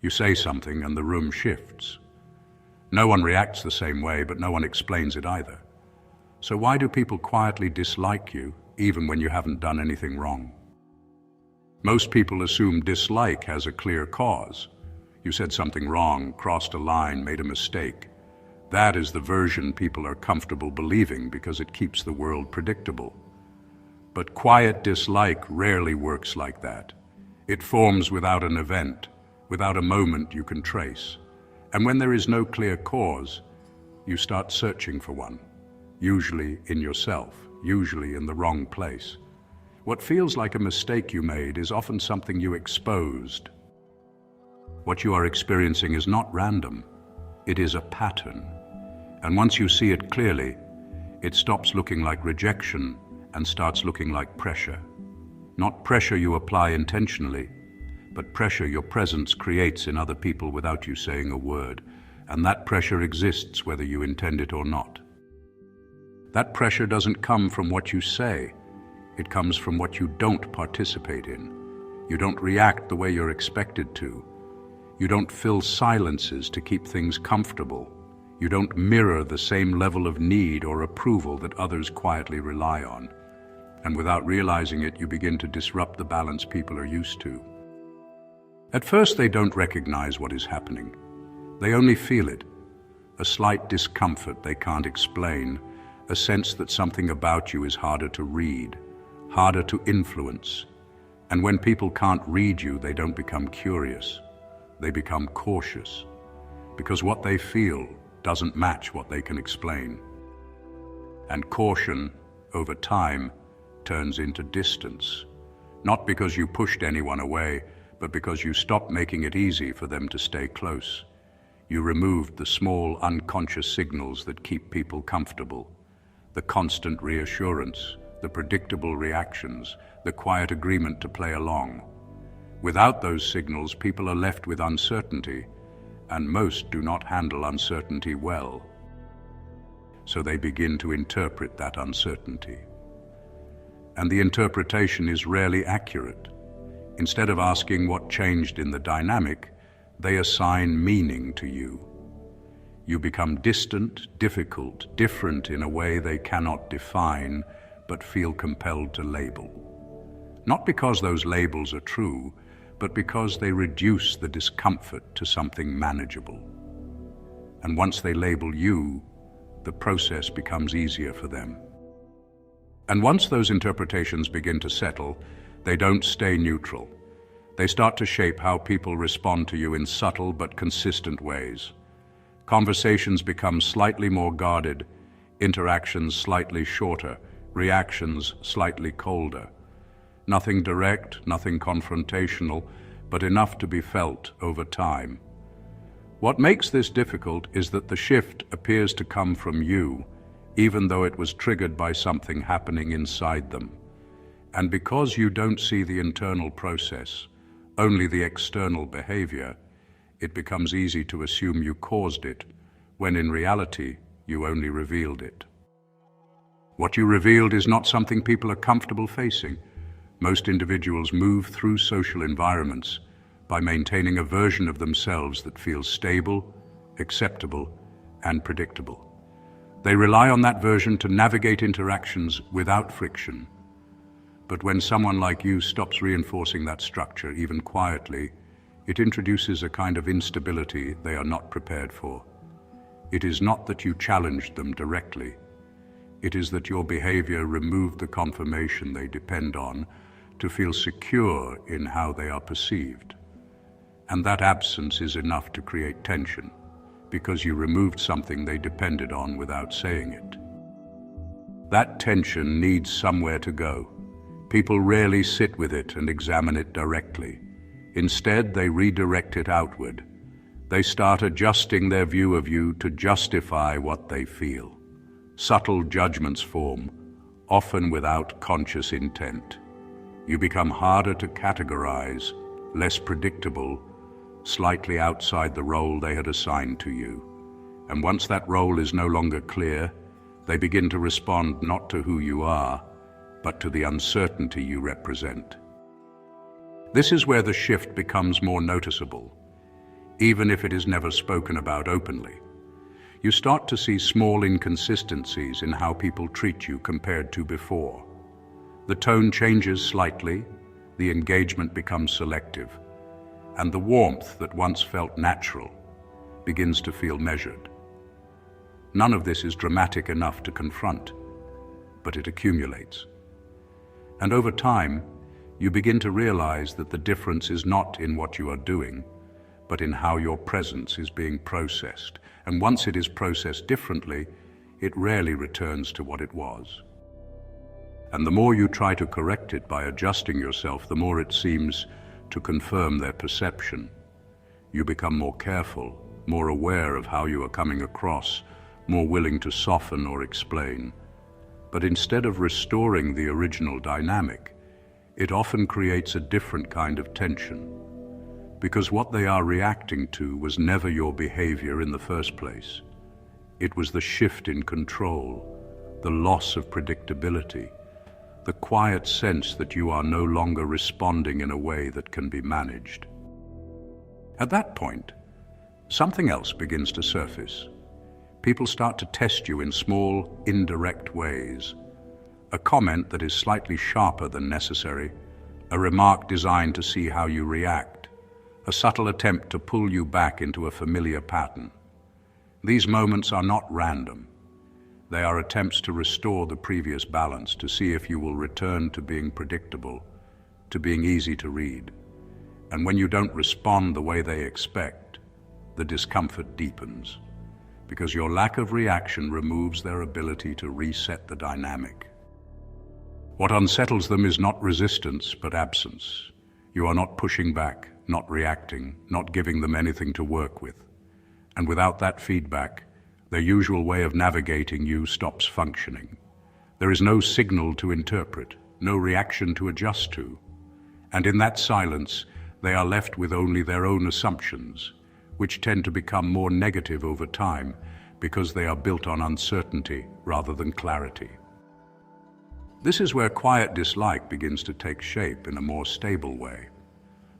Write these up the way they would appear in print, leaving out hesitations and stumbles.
You say something and the room shifts. No one reacts the same way, but no one explains it either. So why do people quietly dislike you, even when you haven't done anything wrong? Most people assume dislike has a clear cause. You said something wrong, crossed a line, made a mistake. That is the version people are comfortable believing because it keeps the world predictable. But quiet dislike rarely works like that. It forms without an event, without a moment you can trace. And when there is no clear cause, you start searching for one, usually in yourself, usually in the wrong place. What feels like a mistake you made is often something you exposed. What you are experiencing is not random, it is a pattern. And once you see it clearly, it stops looking like rejection and starts looking like pressure. Not pressure you apply intentionally, but pressure your presence creates in other people without you saying a word. And that pressure exists whether you intend it or not. That pressure doesn't come from what you say. It comes from what you don't participate in. You don't react the way you're expected to. You don't fill silences to keep things comfortable. You don't mirror the same level of need or approval that others quietly rely on. And without realizing it, you begin to disrupt the balance people are used to. At first, they don't recognize what is happening. They only feel it. A slight discomfort they can't explain, a sense that something about you is harder to read, harder to influence. And when people can't read you, they don't become curious. They become cautious, because what they feel doesn't match what they can explain. And caution, over time, turns into distance. Not because you pushed anyone away, but because you stopped making it easy for them to stay close. You removed the small, unconscious signals that keep people comfortable. The constant reassurance, the predictable reactions, the quiet agreement to play along. Without those signals, people are left with uncertainty, and most do not handle uncertainty well. So they begin to interpret that uncertainty. And the interpretation is rarely accurate. Instead of asking what changed in the dynamic, they assign meaning to you. You become distant, difficult, different in a way they cannot define, but feel compelled to label. Not because those labels are true, but because they reduce the discomfort to something manageable. And once they label you, the process becomes easier for them. And once those interpretations begin to settle, they don't stay neutral. They start to shape how people respond to you in subtle but consistent ways. Conversations become slightly more guarded, interactions slightly shorter, reactions slightly colder. Nothing direct, nothing confrontational, but enough to be felt over time. What makes this difficult is that the shift appears to come from you, even though it was triggered by something happening inside them. And because you don't see the internal process, only the external behavior, it becomes easy to assume you caused it, when in reality, you only revealed it. What you revealed is not something people are comfortable facing. Most individuals move through social environments by maintaining a version of themselves that feels stable, acceptable, and predictable. They rely on that version to navigate interactions without friction. But when someone like you stops reinforcing that structure, even quietly, it introduces a kind of instability they are not prepared for. It is not that you challenged them directly. It is that your behavior removed the confirmation they depend on to feel secure in how they are perceived. And that absence is enough to create tension, because you removed something they depended on without saying it. That tension needs somewhere to go. People rarely sit with it and examine it directly. Instead, they redirect it outward. They start adjusting their view of you to justify what they feel. Subtle judgments form, often without conscious intent. You become harder to categorize, less predictable, slightly outside the role they had assigned to you. And once that role is no longer clear, they begin to respond not to who you are, but to the uncertainty you represent. This is where the shift becomes more noticeable. even if it is never spoken about openly. You start to see small inconsistencies in how people treat you compared to before. The tone changes slightly, the engagement becomes selective, and the warmth that once felt natural begins to feel measured. None of this is dramatic enough to confront, but it accumulates. And over time, you begin to realize that the difference is not in what you are doing, but in how your presence is being processed. And once it is processed differently, it rarely returns to what it was. And the more you try to correct it by adjusting yourself, the more it seems to confirm their perception. You become more careful, more aware of how you are coming across, more willing to soften or explain. But instead of restoring the original dynamic, it often creates a different kind of tension, because what they are reacting to was never your behavior in the first place. It was the shift in control, the loss of predictability, the quiet sense that you are no longer responding in a way that can be managed. At that point, something else begins to surface. People start to test you in small, indirect ways. A comment that is slightly sharper than necessary, a remark designed to see how you react, a subtle attempt to pull you back into a familiar pattern. These moments are not random. They are attempts to restore the previous balance, to see if you will return to being predictable, to being easy to read. And when you don't respond the way they expect, the discomfort deepens, because your lack of reaction removes their ability to reset the dynamic. What unsettles them is not resistance, but absence. You are not pushing back, not reacting, not giving them anything to work with. And without that feedback, their usual way of navigating you stops functioning. There is no signal to interpret, no reaction to adjust to. And in that silence, they are left with only their own assumptions, which tend to become more negative over time because they are built on uncertainty rather than clarity. This is where quiet dislike begins to take shape in a more stable way.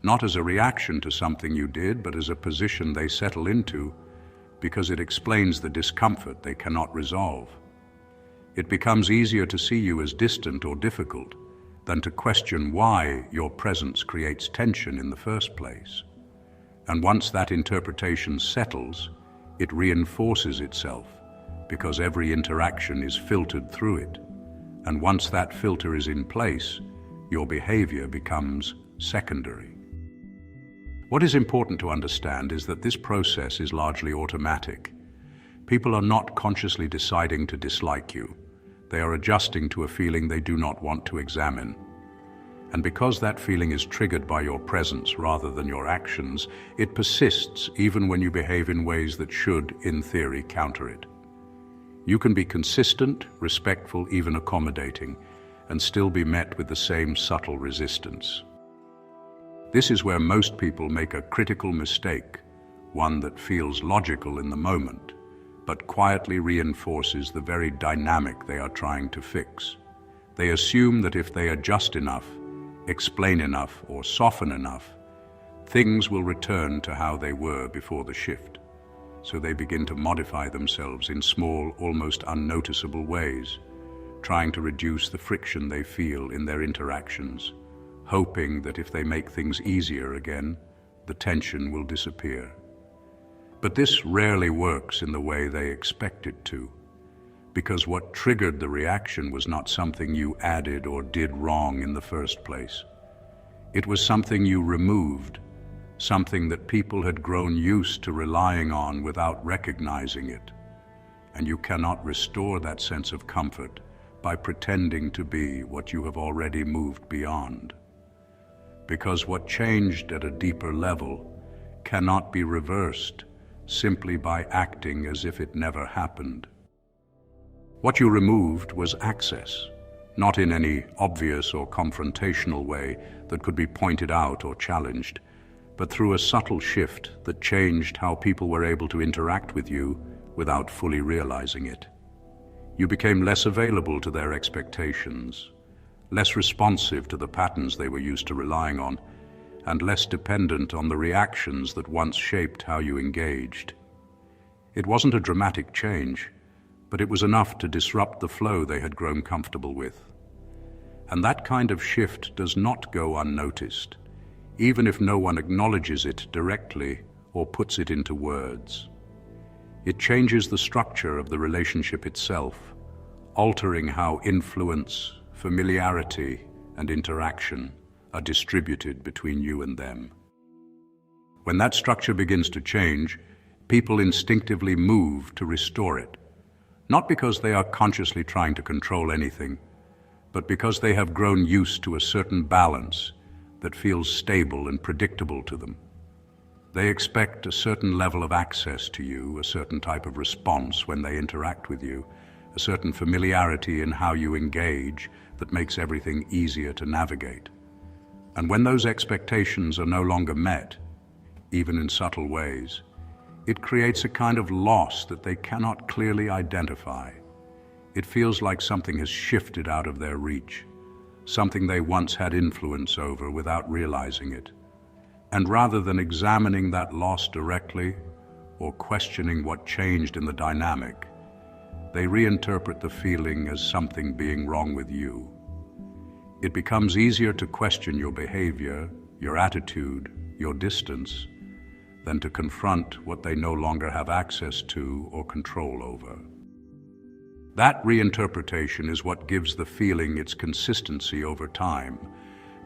Not as a reaction to something you did, but as a position they settle into because it explains the discomfort they cannot resolve. It becomes easier to see you as distant or difficult than to question why your presence creates tension in the first place. And once that interpretation settles, it reinforces itself because every interaction is filtered through it. And once that filter is in place, your behavior becomes secondary. What is important to understand is that this process is largely automatic. People are not consciously deciding to dislike you. They are adjusting to a feeling they do not want to examine. And because that feeling is triggered by your presence rather than your actions, it persists even when you behave in ways that should, in theory, counter it. You can be consistent, respectful, even accommodating, and still be met with the same subtle resistance. This is where most people make a critical mistake, one that feels logical in the moment, but quietly reinforces the very dynamic they are trying to fix. They assume that if they adjust enough, explain enough, or soften enough, things will return to how they were before the shift. So they begin to modify themselves in small, almost unnoticeable ways, trying to reduce the friction they feel in their interactions, hoping that if they make things easier again, the tension will disappear. But this rarely works in the way they expect it to, because what triggered the reaction was not something you added or did wrong in the first place. It was something you removed, something that people had grown used to relying on without recognizing it. And you cannot restore that sense of comfort by pretending to be what you have already moved beyond. Because what changed at a deeper level cannot be reversed simply by acting as if it never happened. What you removed was access, not in any obvious or confrontational way that could be pointed out or challenged, but through a subtle shift that changed how people were able to interact with you without fully realizing it. You became less available to their expectations, less responsive to the patterns they were used to relying on, and less dependent on the reactions that once shaped how you engaged. It wasn't a dramatic change, but it was enough to disrupt the flow they had grown comfortable with. And that kind of shift does not go unnoticed, even if no one acknowledges it directly or puts it into words. It changes the structure of the relationship itself, altering how influence, familiarity, and interaction are distributed between you and them. When that structure begins to change, people instinctively move to restore it, not because they are consciously trying to control anything, but because they have grown used to a certain balance that feels stable and predictable to them. They expect a certain level of access to you, a certain type of response when they interact with you, a certain familiarity in how you engage that makes everything easier to navigate. And when those expectations are no longer met, even in subtle ways, it creates a kind of loss that they cannot clearly identify. It feels like something has shifted out of their reach, something they once had influence over without realizing it. And rather than examining that loss directly or questioning what changed in the dynamic, they reinterpret the feeling as something being wrong with you. It becomes easier to question your behavior, your attitude, your distance, than to confront what they no longer have access to or control over. That reinterpretation is what gives the feeling its consistency over time,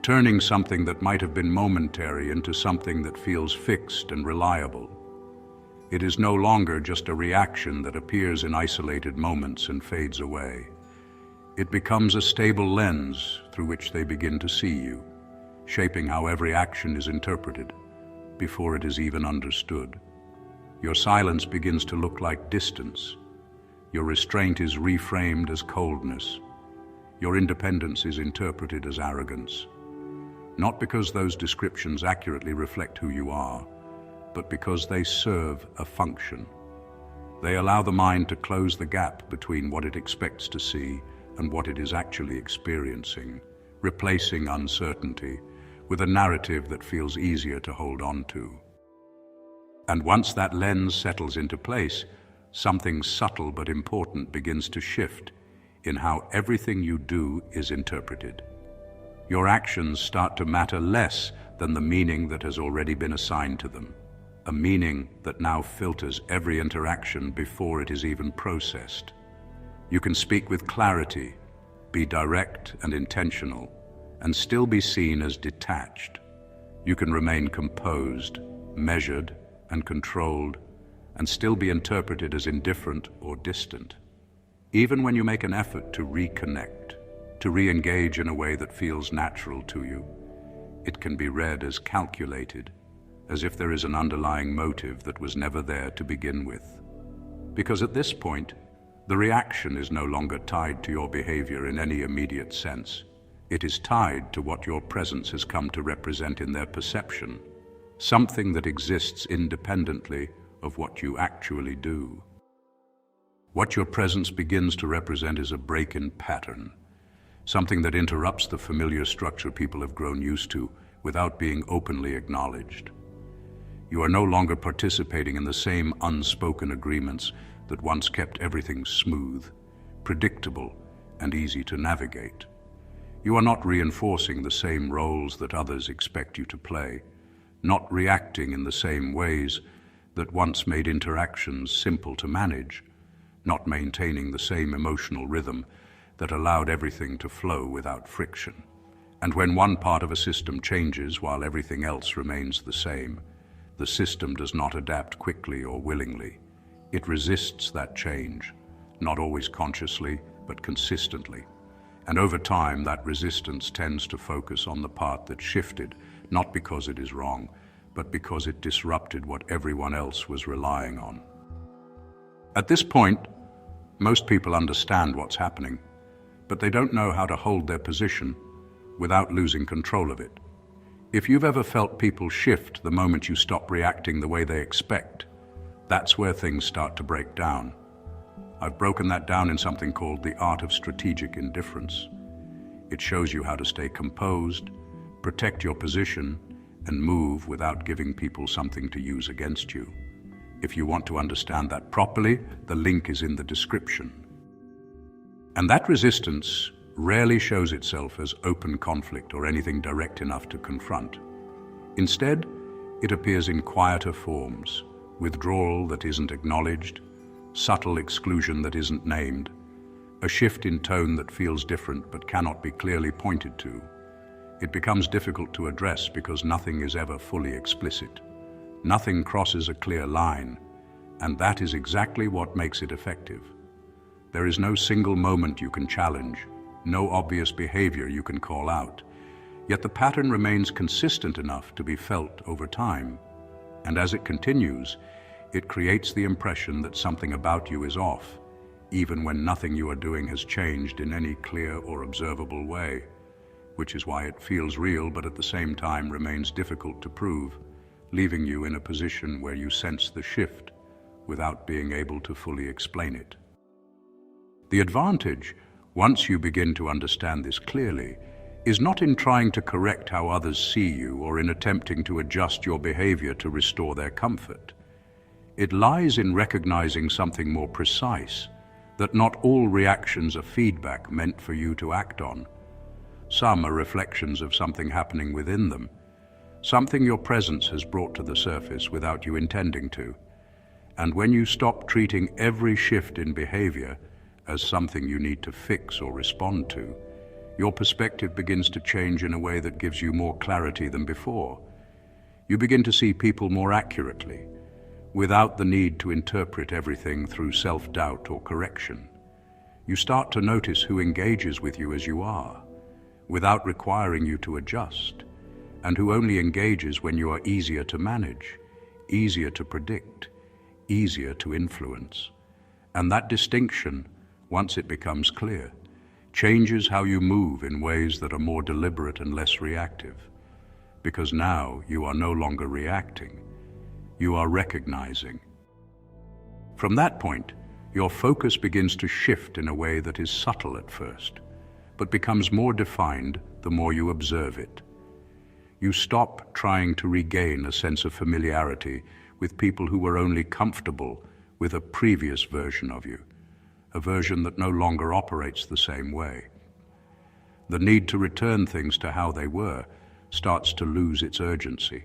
turning something that might have been momentary into something that feels fixed and reliable. It is no longer just a reaction that appears in isolated moments and fades away. It becomes a stable lens through which they begin to see you, shaping how every action is interpreted before it is even understood. Your silence begins to look like distance. Your restraint is reframed as coldness. Your independence is interpreted as arrogance. Not because those descriptions accurately reflect who you are, but because they serve a function. They allow the mind to close the gap between what it expects to see and what it is actually experiencing, replacing uncertainty with a narrative that feels easier to hold on to. And once that lens settles into place, something subtle but important begins to shift in how everything you do is interpreted. Your actions start to matter less than the meaning that has already been assigned to them, a meaning that now filters every interaction before it is even processed. You can speak with clarity, be direct and intentional, and still be seen as detached. You can remain composed, measured, and controlled, and still be interpreted as indifferent or distant. Even when you make an effort to reconnect, to re-engage in a way that feels natural to you, it can be read as calculated, as if there is an underlying motive that was never there to begin with. Because at this point, the reaction is no longer tied to your behavior in any immediate sense. It is tied to what your presence has come to represent in their perception, something that exists independently of what you actually do. What your presence begins to represent is a break in pattern, something that interrupts the familiar structure people have grown used to without being openly acknowledged. You are no longer participating in the same unspoken agreements that once kept everything smooth, predictable, and easy to navigate. You are not reinforcing the same roles that others expect you to play, not reacting in the same ways that once made interactions simple to manage, not maintaining the same emotional rhythm that allowed everything to flow without friction. And when one part of a system changes while everything else remains the same, the system does not adapt quickly or willingly. It resists that change, not always consciously, but consistently. And over time, that resistance tends to focus on the part that shifted, not because it is wrong, but because it disrupted what everyone else was relying on. At this point, most people understand what's happening, but they don't know how to hold their position without losing control of it. If you've ever felt people shift the moment you stop reacting the way they expect, that's where things start to break down. I've broken that down in something called the art of strategic indifference. It shows you how to stay composed, protect your position, and move without giving people something to use against you. If you want to understand that properly, the link is in the description. And that resistance rarely shows itself as open conflict or anything direct enough to confront. Instead, it appears in quieter forms: withdrawal that isn't acknowledged, subtle exclusion that isn't named, a shift in tone that feels different but cannot be clearly pointed to. It becomes difficult to address because nothing is ever fully explicit. Nothing crosses a clear line, and that is exactly what makes it effective. There is no single moment you can challenge, no obvious behavior you can call out, yet the pattern remains consistent enough to be felt over time. And as it continues, it creates the impression that something about you is off, even when nothing you are doing has changed in any clear or observable way, which is why it feels real but at the same time remains difficult to prove, leaving you in a position where you sense the shift without being able to fully explain it. The advantage, once you begin to understand this clearly, is not in trying to correct how others see you or in attempting to adjust your behavior to restore their comfort. It lies in recognizing something more precise, that not all reactions are feedback meant for you to act on. Some are reflections of something happening within them, something your presence has brought to the surface without you intending to. And when you stop treating every shift in behavior as something you need to fix or respond to, your perspective begins to change in a way that gives you more clarity than before. You begin to see people more accurately, without the need to interpret everything through self-doubt or correction. You start to notice who engages with you as you are, without requiring you to adjust, and who only engages when you are easier to manage, easier to predict, easier to influence. And that distinction, once it becomes clear, changes how you move in ways that are more deliberate and less reactive. Because now you are no longer reacting, you are recognizing. From that point, your focus begins to shift in a way that is subtle at first, but becomes more defined the more you observe it. You stop trying to regain a sense of familiarity with people who were only comfortable with a previous version of you, a version that no longer operates the same way. The need to return things to how they were starts to lose its urgency.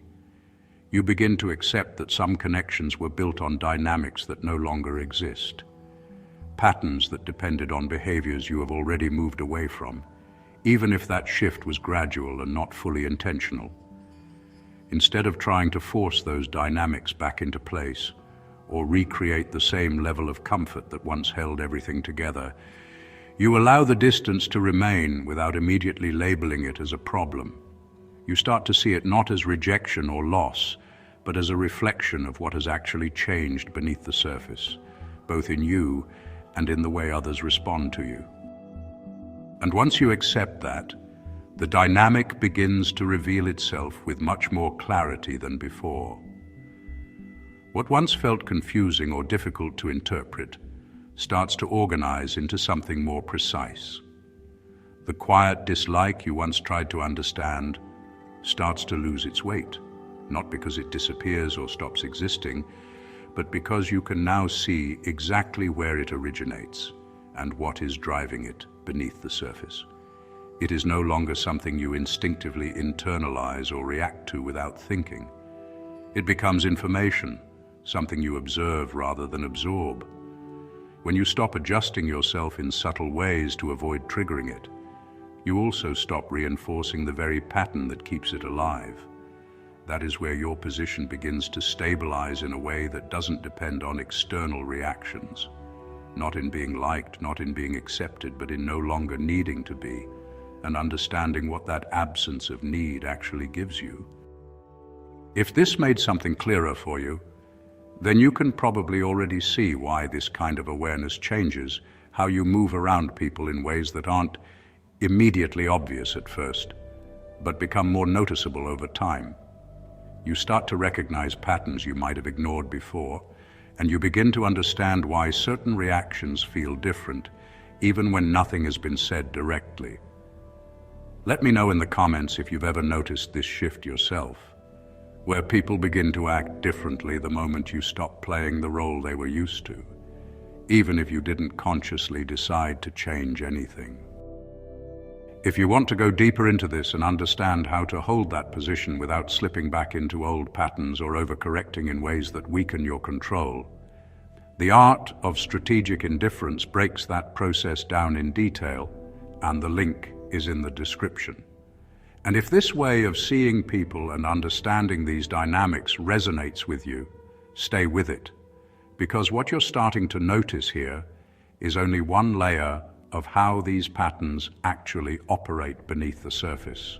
You begin to accept that some connections were built on dynamics that no longer exist, patterns that depended on behaviors you have already moved away from, even if that shift was gradual and not fully intentional. Instead of trying to force those dynamics back into place or recreate the same level of comfort that once held everything together, you allow the distance to remain without immediately labeling it as a problem. You start to see it not as rejection or loss, but as a reflection of what has actually changed beneath the surface, both in you and in the way others respond to you. And once you accept that, the dynamic begins to reveal itself with much more clarity than before. What once felt confusing or difficult to interpret starts to organize into something more precise. The quiet dislike you once tried to understand starts to lose its weight, not because it disappears or stops existing, but because you can now see exactly where it originates and what is driving it beneath the surface. It is no longer something you instinctively internalize or react to without thinking. It becomes information, something you observe rather than absorb. When you stop adjusting yourself in subtle ways to avoid triggering it, you also stop reinforcing the very pattern that keeps it alive. That is where your position begins to stabilize in a way that doesn't depend on external reactions, not in being liked, not in being accepted, but in no longer needing to be, and understanding what that absence of need actually gives you. If this made something clearer for you, then you can probably already see why this kind of awareness changes how you move around people in ways that aren't immediately obvious at first, but become more noticeable over time. You start to recognize patterns you might have ignored before, and you begin to understand why certain reactions feel different, even when nothing has been said directly. Let me know in the comments if you've ever noticed this shift yourself. where people begin to act differently the moment you stop playing the role they were used to, even if you didn't consciously decide to change anything. If you want to go deeper into this and understand how to hold that position without slipping back into old patterns or overcorrecting in ways that weaken your control, the art of strategic indifference breaks that process down in detail, and the link is in the description. And if this way of seeing people and understanding these dynamics resonates with you, stay with it, because what you're starting to notice here is only one layer of how these patterns actually operate beneath the surface.